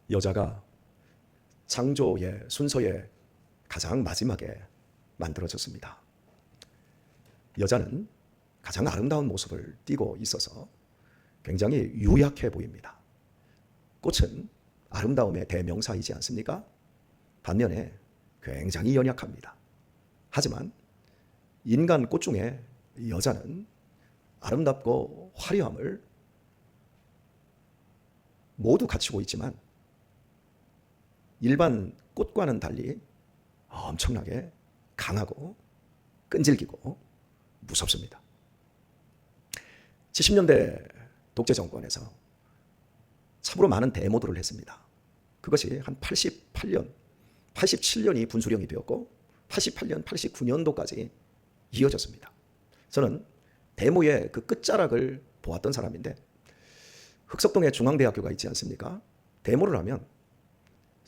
여자가 창조의 순서의 가장 마지막에 만들어졌습니다. 여자는 가장 아름다운 모습을 띠고 있어서 굉장히 유약해 보입니다. 꽃은 아름다움의 대명사이지 않습니까? 반면에 굉장히 연약합니다. 하지만 인간 꽃 중에 여자는 아름답고 화려함을 모두 갖추고 있지만 일반 꽃과는 달리 엄청나게 강하고 끈질기고 무섭습니다. 70년대 독재 정권에서 참으로 많은 데모들을 했습니다. 그것이 한 88년, 87년이 분수령이 되었고 88년, 89년도까지 이어졌습니다. 저는 데모의 그 끝자락을 보았던 사람인데 흑석동에 중앙대학교가 있지 않습니까? 데모를 하면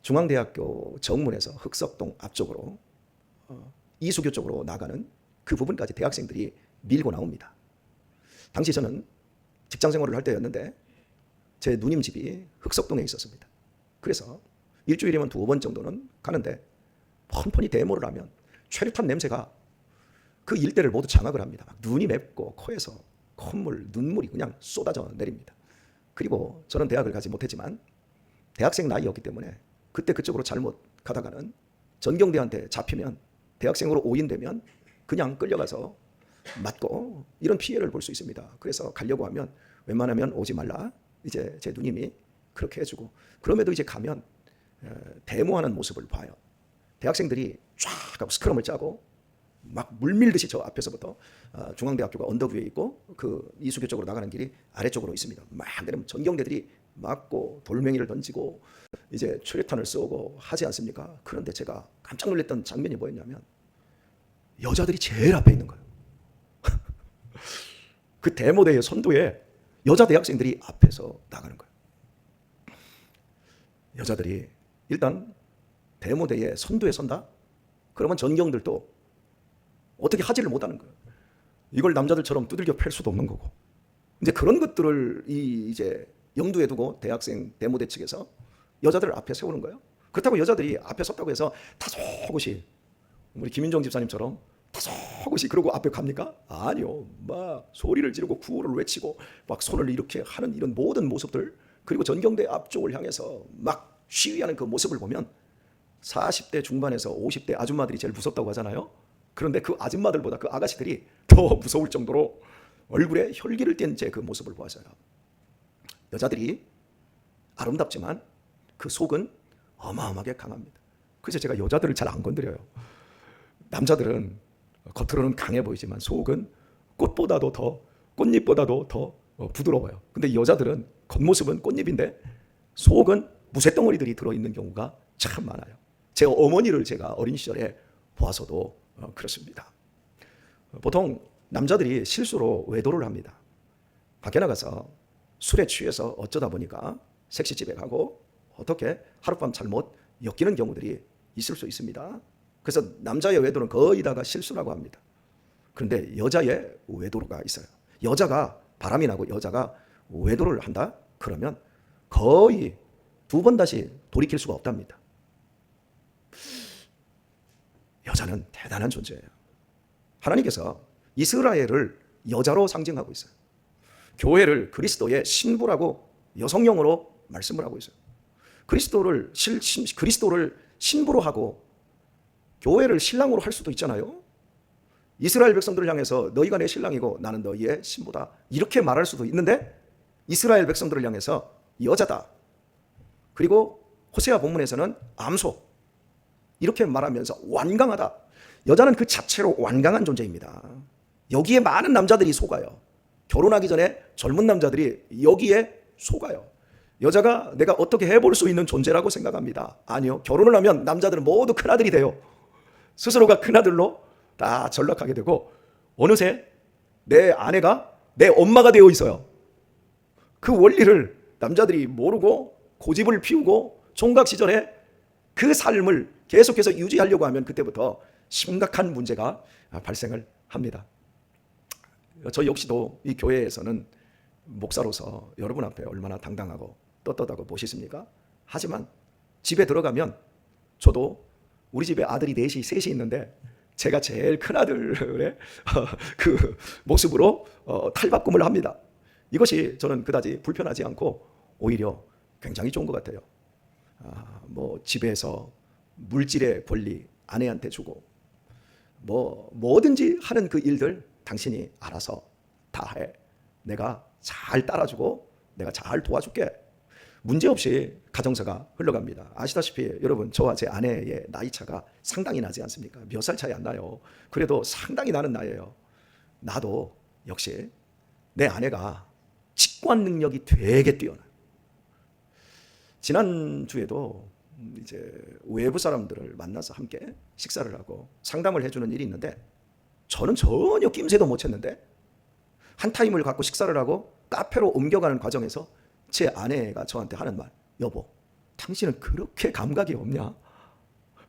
중앙대학교 정문에서 흑석동 앞쪽으로 이수교 쪽으로 나가는 그 부분까지 대학생들이 밀고 나옵니다. 당시 저는 직장생활을 할 때였는데 제 누님 집이 흑석동에 있었습니다. 그래서 일주일이면 2번 정도는 가는데 펀펀히 데모를 하면 최루탄 냄새가 그 일대를 모두 장악을 합니다. 막 눈이 맵고 코에서 콧물, 눈물이 그냥 쏟아져 내립니다. 그리고 저는 대학을 가지 못했지만 대학생 나이였기 때문에 그때 그쪽으로 잘못 가다가는 전경대한테 잡히면 대학생으로 오인되면 그냥 끌려가서 맞고 이런 피해를 볼 수 있습니다. 그래서 가려고 하면 웬만하면 오지 말라. 이제 제 누님이 그렇게 해주고 그럼에도 이제 가면 데모하는 모습을 봐요. 대학생들이 쫙 하고 스크럼을 짜고 막 물밀듯이 저 앞에서부터 중앙대학교가 언덕 위에 있고 그 이수교 쪽으로 나가는 길이 아래쪽으로 있습니다. 막 내리면 전경대들이 맞고 돌멩이를 던지고 이제 최루탄을 쏘고 하지 않습니까? 그런데 제가 깜짝 놀랐던 장면이 뭐였냐면 여자들이 제일 앞에 있는 거예요. 그 데모대의 선두에 여자 대학생들이 앞에서 나가는 거예요. 여자들이 일단 데모대의 선두에 선다? 그러면 전경들도 어떻게 하지를 못하는 거예요. 이걸 남자들처럼 두들겨 팰 수도 없는 거고. 이제 그런 것들을 이제 염두에 두고 대학생 데모대 측에서 여자들을 앞에 세우는 거예요. 그렇다고 여자들이 앞에 섰다고 해서 다소곳이 우리 김인정 집사님처럼 다소곳이 그러고 앞에 갑니까? 아니요. 막 소리를 지르고 구호를 외치고 막 손을 이렇게 하는 이런 모든 모습들 그리고 전경대 앞쪽을 향해서 막 시위하는 그 모습을 보면 40대 중반에서 50대 아줌마들이 제일 무섭다고 하잖아요. 그런데 그 아줌마들보다 그 아가씨들이 더 무서울 정도로 얼굴에 혈기를 띤 제 그 모습을 보았어요. 여자들이 아름답지만 그 속은 어마어마하게 강합니다. 그래서 제가 여자들을 잘 안 건드려요. 남자들은 겉으로는 강해 보이지만 속은 꽃보다도 더 꽃잎보다도 더 부드러워요. 근데 여자들은 겉모습은 꽃잎인데 속은 무쇠덩어리들이 들어있는 경우가 참 많아요. 제 어머니를 제가 어린 시절에 보아서도 그렇습니다. 보통 남자들이 실수로 외도를 합니다. 밖에 나가서 술에 취해서 어쩌다 보니까 섹시집에 가고 어떻게 하룻밤 잘못 엮이는 경우들이 있을 수 있습니다. 그래서 남자의 외도는 거의 다가 실수라고 합니다. 그런데 여자의 외도가 있어요. 여자가 바람이 나고 여자가 외도를 한다? 그러면 거의 2번 다시 돌이킬 수가 없답니다. 여자는 대단한 존재예요. 하나님께서 이스라엘을 여자로 상징하고 있어요. 교회를 그리스도의 신부라고 여성용으로 말씀을 하고 있어요. 그리스도를 신부로 하고 교회를 신랑으로 할 수도 있잖아요. 이스라엘 백성들을 향해서 너희가 내 신랑이고 나는 너희의 신부다 이렇게 말할 수도 있는데 이스라엘 백성들을 향해서 여자다. 그리고 호세아 본문에서는 암소 이렇게 말하면서 완강하다. 여자는 그 자체로 완강한 존재입니다. 여기에 많은 남자들이 속아요. 결혼하기 전에 젊은 남자들이 여기에 속아요. 여자가 내가 어떻게 해볼 수 있는 존재라고 생각합니다. 아니요. 결혼을 하면 남자들은 모두 큰아들이 돼요. 스스로가 큰아들로 다 전락하게 되고 어느새 내 아내가 내 엄마가 되어 있어요. 그 원리를 남자들이 모르고 고집을 피우고 총각 시절에 그 삶을 계속해서 유지하려고 하면 그때부터 심각한 문제가 발생을 합니다. 저 역시도 이 교회에서는 목사로서 여러분 앞에 얼마나 당당하고 떳떳하고 멋있습니까? 하지만 집에 들어가면 저도 우리 집에 아들이 넷이 셋이 있는데 제가 제일 큰 아들의 그 모습으로 탈바꿈을 합니다. 이것이 저는 그다지 불편하지 않고 오히려 굉장히 좋은 것 같아요. 뭐 집에서 물질의 권리 아내한테 주고 뭐든지 하는 그 일들 당신이 알아서 다 해. 내가 잘 따라주고 내가 잘 도와줄게. 문제없이 가정사가 흘러갑니다. 아시다시피 여러분, 저와 제 아내의 나이차가 상당히 나지 않습니까? 몇 살 차이 안 나요. 그래도 상당히 나는 나이예요. 나도 역시 내 아내가 직관 능력이 되게 뛰어나요. 지난주에도 이제 외부 사람들을 만나서 함께 식사를 하고 상담을 해주는 일이 있는데 저는 전혀 낌새도 못 챘는데 한 타임을 갖고 식사를 하고 카페로 옮겨가는 과정에서 제 아내가 저한테 하는 말, 여보, 당신은 그렇게 감각이 없냐?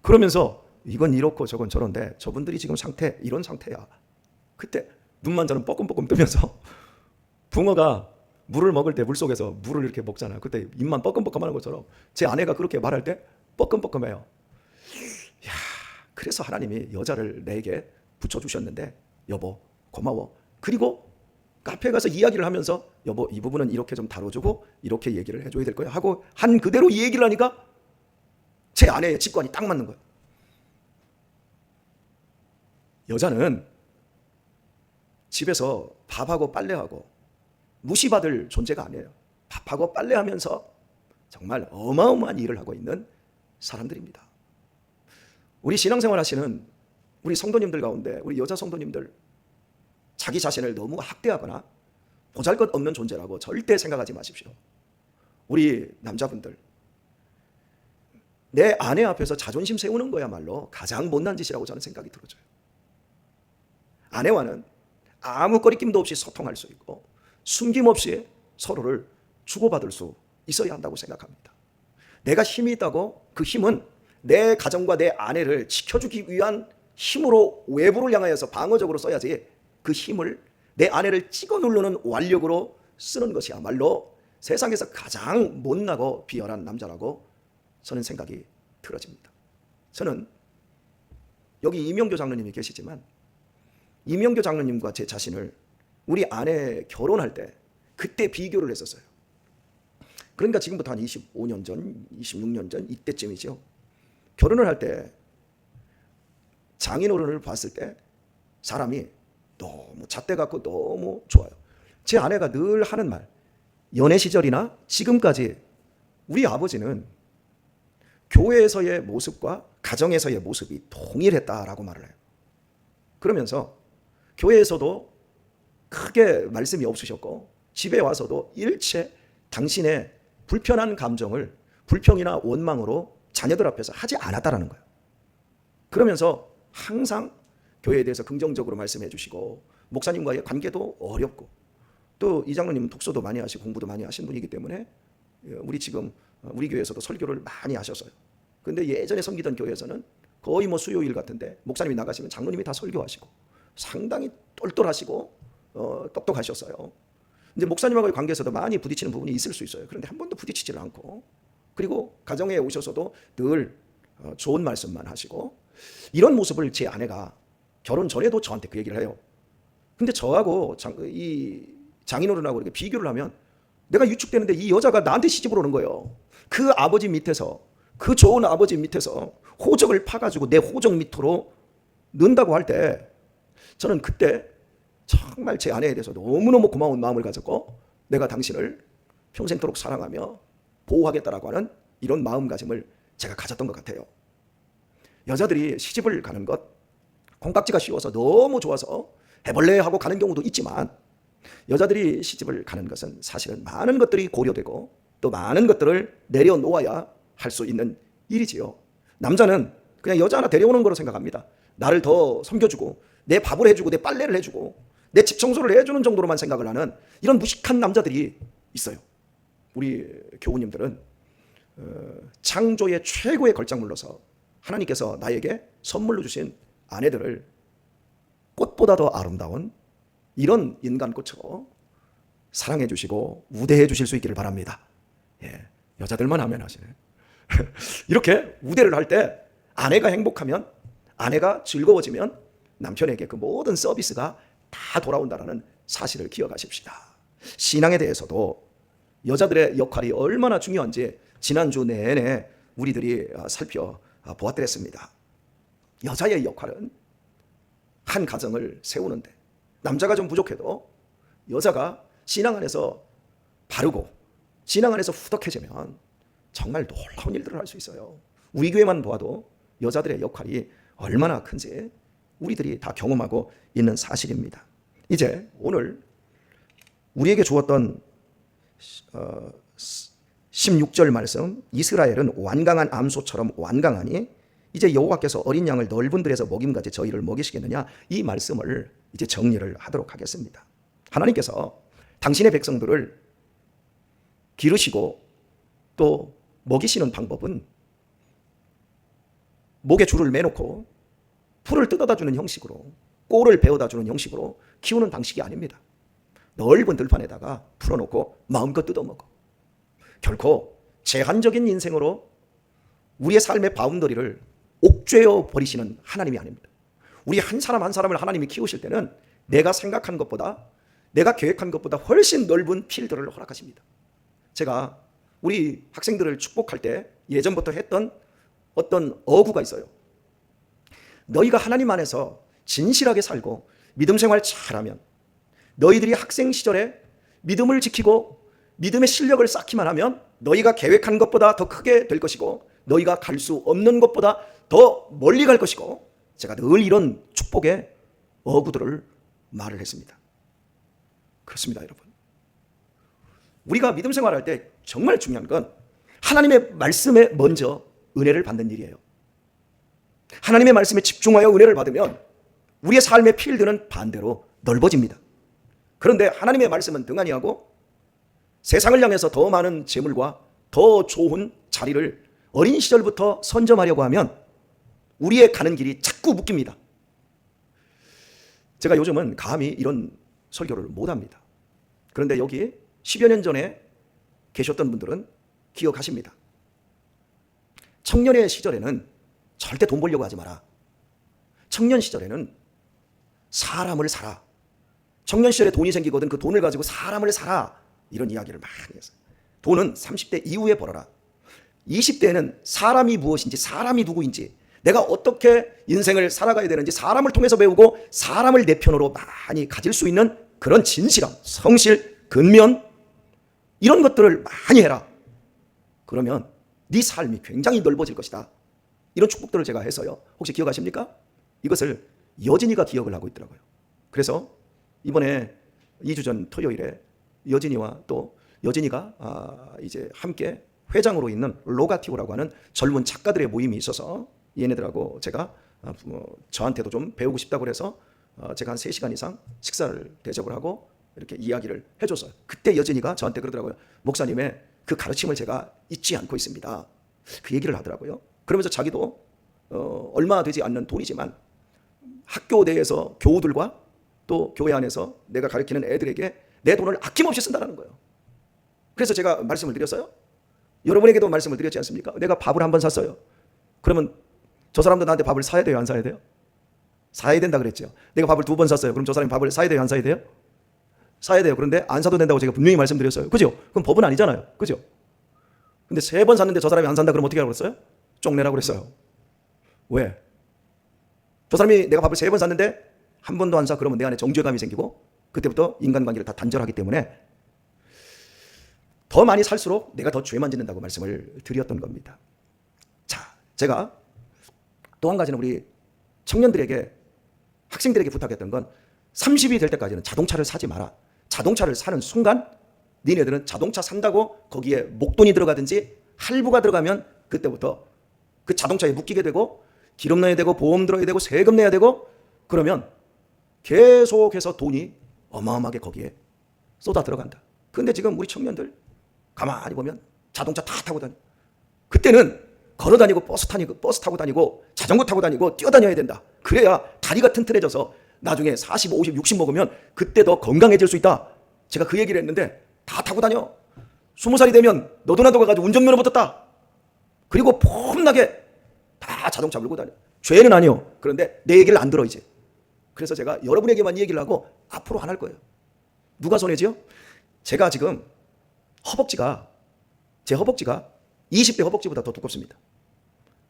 그러면서 이건 이렇고 저건 저런데 저분들이 지금 상태 이런 상태야. 그때 눈만 저는 뻐끔뻐끔 뜨면서 붕어가 물을 먹을 때 물속에서 물을 이렇게 먹잖아요. 그때 입만 뻐끔뻐끔하는 것처럼 제 아내가 그렇게 말할 때 뻐끔뻐끔해요. 야, 그래서 하나님이 여자를 내게 붙여주셨는데 여보 고마워. 그리고 카페에 가서 이야기를 하면서 여보 이 부분은 이렇게 좀 다뤄주고 이렇게 얘기를 해줘야 될 거야 하고 한 그대로 이 얘기를 하니까 제 아내의 직관이 딱 맞는 거예요. 여자는 집에서 밥하고 빨래하고 무시받을 존재가 아니에요. 밥하고 빨래하면서 정말 어마어마한 일을 하고 있는 사람들입니다. 우리 신앙생활 하시는 우리 성도님들 가운데 우리 여자 성도님들 자기 자신을 너무 학대하거나 보잘것없는 존재라고 절대 생각하지 마십시오. 우리 남자분들, 내 아내 앞에서 자존심 세우는 거야말로 가장 못난 짓이라고 저는 생각이 들어져요. 아내와는 아무 거리낌도 없이 소통할 수 있고 숨김없이 서로를 주고받을 수 있어야 한다고 생각합니다. 내가 힘이 있다고 그 힘은 내 가정과 내 아내를 지켜주기 위한 힘으로 외부를 향하여서 방어적으로 써야지 그 힘을 내 아내를 찍어 누르는 완력으로 쓰는 것이야말로 세상에서 가장 못나고 비열한 남자라고 저는 생각이 들어집니다. 저는 여기 이명교 장로님이 계시지만 이명교 장로님과 제 자신을 우리 아내 결혼할 때 그때 비교를 했었어요. 그러니까 지금부터 한 25년 전, 26년 전 이때쯤이죠. 결혼을 할 때 장인어른을 봤을 때 사람이 너무 잣대 같고 너무 좋아요. 제 아내가 늘 하는 말, 연애 시절이나 지금까지 우리 아버지는 교회에서의 모습과 가정에서의 모습이 동일했다라고 말을 해요. 그러면서 교회에서도 크게 말씀이 없으셨고 집에 와서도 일체 당신의 불편한 감정을 불평이나 원망으로 자녀들 앞에서 하지 않았다라는 거예요. 그러면서 항상 교회에 대해서 긍정적으로 말씀해 주시고 목사님과의 관계도 어렵고 또 이 장로님은 독서도 많이 하시고 공부도 많이 하신 분이기 때문에 우리 지금 우리 교회에서도 설교를 많이 하셨어요. 근데 예전에 섬기던 교회에서는 거의 뭐 수요일 같은데 목사님이 나가시면 장로님이 다 설교하시고 상당히 똘똘하시고 똑똑하셨어요. 이제 목사님하고의 관계에서도 많이 부딪히는 부분이 있을 수 있어요. 그런데 한 번도 부딪히지를 않고 그리고 가정에 오셔서도 늘 좋은 말씀만 하시고 이런 모습을 제 아내가 결혼 전에도 저한테 그 얘기를 해요. 근데 저하고 이 장인어른하고 이렇게 비교를 하면 내가 유축되는데 이 여자가 나한테 시집을 오는 거예요. 그 아버지 밑에서 그 좋은 아버지 밑에서 호적을 파가지고 내 호적 밑으로 넣는다고 할 때 저는 그때 정말 제 아내에 대해서 너무너무 고마운 마음을 가졌고 내가 당신을 평생토록 사랑하며 보호하겠다라고 하는 이런 마음가짐을 제가 가졌던 것 같아요. 여자들이 시집을 가는 것 콩깍지가 씌워서 너무 좋아서 해볼래 하고 가는 경우도 있지만 여자들이 시집을 가는 것은 사실은 많은 것들이 고려되고 또 많은 것들을 내려놓아야 할 수 있는 일이지요. 남자는 그냥 여자 하나 데려오는 거로 생각합니다. 나를 더 섬겨주고 내 밥을 해주고 내 빨래를 해주고 내 집 청소를 해주는 정도로만 생각을 하는 이런 무식한 남자들이 있어요. 우리 교우님들은 창조의 최고의 걸작물로서 하나님께서 나에게 선물로 주신 아내들을 꽃보다 더 아름다운 이런 인간꽃으로 사랑해 주시고 우대해 주실 수 있기를 바랍니다. 예, 여자들만 하면 하시네. 이렇게 우대를 할 때 아내가 행복하면, 아내가 즐거워지면 남편에게 그 모든 서비스가 다 돌아온다는 사실을 기억하십시다. 신앙에 대해서도 여자들의 역할이 얼마나 중요한지 지난주 내내 우리들이 살펴보았더랬습니다. 여자의 역할은 한 가정을 세우는데, 남자가 좀 부족해도 여자가 신앙 안에서 바르고 신앙 안에서 후덕해지면 정말 놀라운 일들을 할 수 있어요. 우리 교회만 보아도 여자들의 역할이 얼마나 큰지 우리들이 다 경험하고 있는 사실입니다. 이제 오늘 우리에게 주었던 16절 말씀, 이스라엘은 완강한 암소처럼 완강하니 이제 여호와께서 어린 양을 넓은 들에서 먹임같이 저희를 먹이시겠느냐, 이 말씀을 이제 정리를 하도록 하겠습니다. 하나님께서 당신의 백성들을 기르시고 또 먹이시는 방법은 목에 줄을 매놓고 풀을 뜯어다 주는 형식으로, 꼴을 베어다 주는 형식으로 키우는 방식이 아닙니다. 넓은 들판에다가 풀어놓고 마음껏 뜯어먹어. 결코 제한적인 인생으로 우리의 삶의 바운더리를 옥죄어 버리시는 하나님이 아닙니다. 우리 한 사람 한 사람을 하나님이 키우실 때는 내가 생각한 것보다, 내가 계획한 것보다 훨씬 넓은 필드를 허락하십니다. 제가 우리 학생들을 축복할 때 예전부터 했던 어떤 어구가 있어요. 너희가 하나님 안에서 진실하게 살고 믿음 생활 잘하면 너희들이 학생 시절에 믿음을 지키고 믿음의 실력을 쌓기만 하면 너희가 계획한 것보다 더 크게 될 것이고, 너희가 갈 수 없는 것보다 더 멀리 갈 것이고, 제가 늘 이런 축복의 어구들을 말을 했습니다. 그렇습니다, 여러분. 우리가 믿음 생활할 때 정말 중요한 건 하나님의 말씀에 먼저 은혜를 받는 일이에요. 하나님의 말씀에 집중하여 은혜를 받으면 우리의 삶의 필드는 반대로 넓어집니다. 그런데 하나님의 말씀은 등한히 하고 세상을 향해서 더 많은 재물과 더 좋은 자리를 어린 시절부터 선점하려고 하면 우리의 가는 길이 자꾸 묶입니다. 제가 요즘은 감히 이런 설교를 못합니다. 그런데 여기 10여 년 전에 계셨던 분들은 기억하십니다. 청년의 시절에는 절대 돈 벌려고 하지 마라. 청년 시절에는 사람을 사라. 청년 시절에 돈이 생기거든 그 돈을 가지고 사람을 사라. 이런 이야기를 많이 했어요. 돈은 30대 이후에 벌어라. 20대에는 사람이 무엇인지, 사람이 누구인지, 내가 어떻게 인생을 살아가야 되는지 사람을 통해서 배우고 사람을 내 편으로 많이 가질 수 있는 그런 진실함, 성실, 근면, 이런 것들을 많이 해라. 그러면 네 삶이 굉장히 넓어질 것이다. 이런 축복들을 제가 해서요. 혹시 기억하십니까? 이것을 여진이가 기억을 하고 있더라고요. 그래서 이번에 2주 전 토요일에 여진이와 또 여진이가 이제 함께 회장으로 있는 로가티오라고 하는 젊은 작가들의 모임이 있어서 얘네들하고 제가 저한테도 좀 배우고 싶다고 해서 제가 한 3시간 이상 식사를 대접을 하고 이렇게 이야기를 해줬어요. 그때 여진이가 저한테 그러더라고요. 목사님의 그 가르침을 제가 잊지 않고 있습니다. 그 얘기를 하더라고요. 그러면서 자기도 얼마 되지 않는 돈이지만 학교 내에서 교우들과 또 교회 안에서 내가 가르치는 애들에게 내 돈을 아낌없이 쓴다는 거예요. 그래서 제가 말씀을 드렸어요. 여러분에게도 말씀을 드렸지 않습니까? 내가 밥을 한 번 샀어요. 그러면 저 사람도 나한테 밥을 사야 돼요, 안 사야 돼요? 사야 된다 그랬죠. 내가 밥을 2번 샀어요. 그럼 저 사람이 밥을 사야 돼요, 안 사야 돼요? 사야 돼요. 그런데 안 사도 된다고 제가 분명히 말씀드렸어요. 그죠? 그럼 법은 아니잖아요. 그죠? 근데 3번 샀는데 저 사람이 안 산다 그러면 어떻게 하라고 그랬어요? 쪽내라고 그랬어요. 왜? 저 사람이 내가 밥을 3번 샀는데 한 번도 안 사 그러면 내 안에 정죄감이 생기고 그때부터 인간관계를 다 단절하기 때문에 더 많이 살수록 내가 더 죄만 짓는다고 말씀을 드렸던 겁니다. 자, 제가 또 한 가지는 우리 청년들에게, 학생들에게 부탁했던 건 30이 될 때까지는 자동차를 사지 마라. 자동차를 사는 순간 니네들은 자동차 산다고 거기에 목돈이 들어가든지 할부가 들어가면 그때부터 그 자동차에 묶이게 되고 기름 넣어야 되고 보험 들어야 되고 세금 내야 되고 그러면 계속해서 돈이 어마어마하게 거기에 쏟아 들어간다. 근데 지금 우리 청년들 가만히 보면 자동차 다 타고 다녀. 그때는 걸어 다니고 버스 타고 다니고 자전거 타고 다니고 뛰어다녀야 된다. 그래야 다리가 튼튼해져서 나중에 40, 50, 60 먹으면 그때 더 건강해질 수 있다. 제가 그 얘기를 했는데 다 타고 다녀. 20살이 되면 너도 나도 가가지고 운전면허 붙었다. 그리고 폼나게 다 자동차 몰고 다녀. 죄는 아니요. 그런데 내 얘기를 안 들어 이제. 그래서 제가 여러분에게만 이 얘기를 하고 앞으로 안 할 거예요. 누가 손해지요? 제가 지금 제 허벅지가 20대 허벅지보다 더 두껍습니다.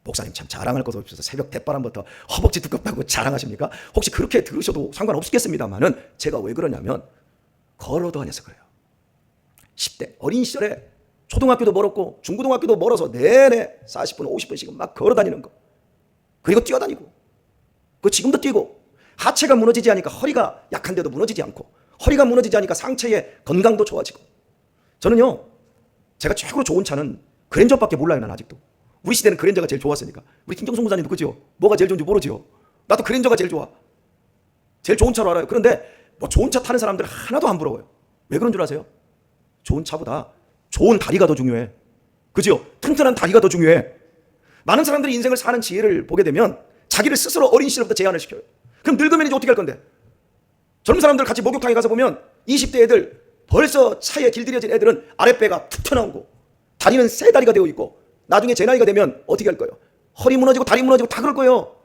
목사님 참 자랑할 것도 없어서 새벽 대바람부터 허벅지 두껍다고 자랑하십니까? 혹시 그렇게 들으셔도 상관없겠습니다만은 제가 왜 그러냐면 걸어 다녀서 그래요. 10대 어린 시절에 초등학교도 멀었고 중고등학교도 멀어서 내내 40분 50분씩 막 걸어 다니는 거. 그리고 뛰어다니고 그 지금도 뛰고 하체가 무너지지 않으니까 허리가 약한데도 무너지지 않고 허리가 무너지지 않으니까 상체의 건강도 좋아지고. 저는요 제가 최고로 좋은 차는 그랜저밖에 몰라요. 난 아직도. 우리 시대는 그랜저가 제일 좋았으니까. 우리 김경송 목사님도 그죠? 뭐가 제일 좋은지 모르죠. 나도 그랜저가 제일 좋아. 제일 좋은 차로 알아요. 그런데 뭐 좋은 차 타는 사람들 하나도 안 부러워요. 왜 그런 줄 아세요? 좋은 차보다 좋은 다리가 더 중요해. 그죠? 튼튼한 다리가 더 중요해. 많은 사람들이 인생을 사는 지혜를 보게 되면 자기를 스스로 어린 시절부터 제한을 시켜요. 그럼 늙으면 이제 어떻게 할 건데? 젊은 사람들 같이 목욕탕에 가서 보면 20대 애들 벌써 차에 길들여진 애들은 아랫배가 툭 튀어나오고 다리는 세 다리가 되어 있고 나중에 제 나이가 되면 어떻게 할 거예요? 허리 무너지고 다리 무너지고 다 그럴 거예요.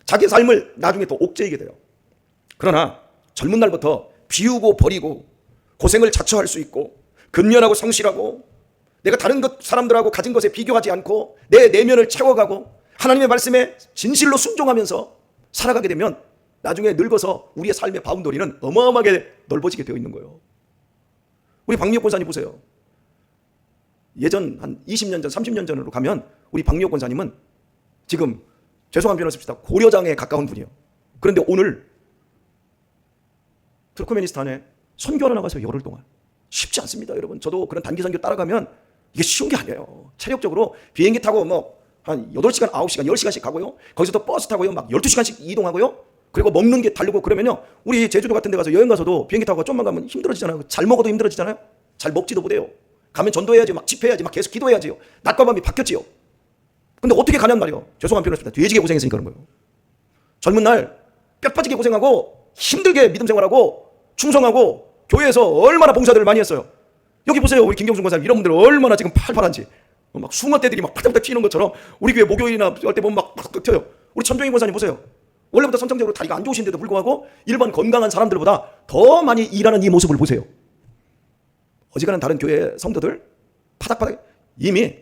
자기의 삶을 나중에 또 옥죄이게 돼요. 그러나 젊은 날부터 비우고 버리고 고생을 자처할 수 있고 근면하고 성실하고 내가 다른 사람들하고 가진 것에 비교하지 않고 내 내면을 채워가고 하나님의 말씀에 진실로 순종하면서 살아가게 되면 나중에 늙어서 우리의 삶의 바운더리는 어마어마하게 넓어지게 되어 있는 거예요. 우리 박미옥 권사님 보세요. 예전 한 20년 전, 30년 전으로 가면 우리 박미옥 권사님은 지금 죄송한 표현을 씁시다. 고려장에 가까운 분이에요. 그런데 오늘 투르크메니스탄에 선교하러 나가서 열흘 동안 쉽지 않습니다, 여러분. 저도 그런 단기 선교 따라가면 이게 쉬운 게 아니에요. 체력적으로 비행기 타고 뭐 한 8시간, 9시간, 10시간씩 가고요. 거기서 또 버스 타고요. 막 12시간씩 이동하고요. 그리고 먹는 게 다르고 그러면요. 우리 제주도 같은 데 가서 여행 가서도 비행기 타고 좀만 가면 힘들어지잖아요. 잘 먹어도 힘들어지잖아요. 잘 먹지도 못해요. 가면 전도해야지, 막 집회해야지, 막 계속 기도해야지요. 낮과 밤이 바뀌었지요. 근데 어떻게 가냔 말이에요. 죄송한 표현을 씁니다. 돼지게 고생했으니까 그런 거예요. 젊은 날 뼈 빠지게 고생하고 힘들게 믿음 생활하고 충성하고 교회에서 얼마나 봉사들을 많이 했어요. 여기 보세요. 우리 김경순 권사님 이런 분들 얼마나 지금 팔팔한지. 막 숭어떼들이 막 팔딱팔딱 튀는 것처럼 우리 교회 목요일이나 할 때 보면 막 튀어요. 우리 천종인 권사님 보세요. 원래부터 선천적으로 다리가 안 좋으신데도 불구하고 일반 건강한 사람들보다 더 많이 일하는 이 모습을 보세요. 어지간한 다른 교회 성도들 파닥파닥 이미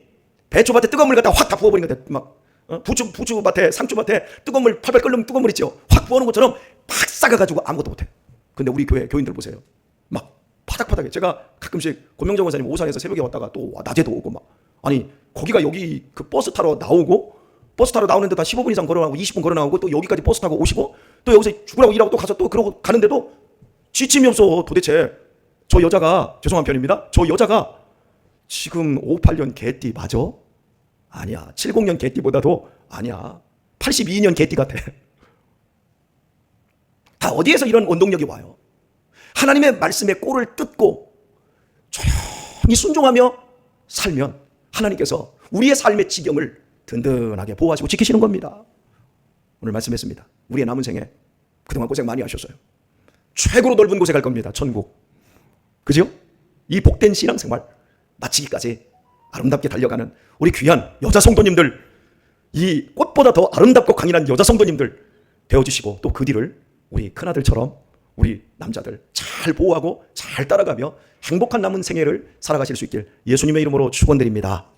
배추밭에 뜨거운 물 갖다 확 다 부어버린 것 같아. 막 부추밭에 상추밭에 뜨거운 물 팔팔 끓는 뜨거운 물 있죠. 확 부어놓은 것처럼 팍 싹아가지고 아무것도 못해. 근데 우리 교회 교인들 보세요. 막 파닥파닥해. 제가 가끔씩 권명정 권사님 오산에서 새벽에 왔다가 또 낮에도 오고 막 아니 거기가 여기 그 버스 타러 나오고 버스 타러 나오는데 다 15분 이상 걸어나오고 20분 걸어나오고 또 여기까지 버스 타고 오시고 또 여기서 죽으라고 일하고 또 가서 또 그러고 가는데도 지침이 없어. 도대체 저 여자가 죄송한 편입니다. 저 여자가 지금 58년 개띠 맞아? 아니야. 70년 개띠보다도 아니야. 82년 개띠 같아. 다 어디에서 이런 원동력이 와요? 하나님의 말씀에 꼴을 뜯고 조용히 순종하며 살면 하나님께서 우리의 삶의 지경을 든든하게 보호하시고 지키시는 겁니다. 오늘 말씀했습니다. 우리의 남은 생에 그동안 고생 많이 하셨어요. 최고로 넓은 곳에 갈 겁니다. 천국. 그죠? 이 복된 신앙생활 마치기까지 아름답게 달려가는 우리 귀한 여자 성도님들, 이 꽃보다 더 아름답고 강인한 여자 성도님들 되어주시고 또 그 뒤를 우리 큰아들처럼 우리 남자들 잘 보호하고 잘 따라가며 행복한 남은 생애를 살아가실 수 있길 예수님의 이름으로 축원드립니다.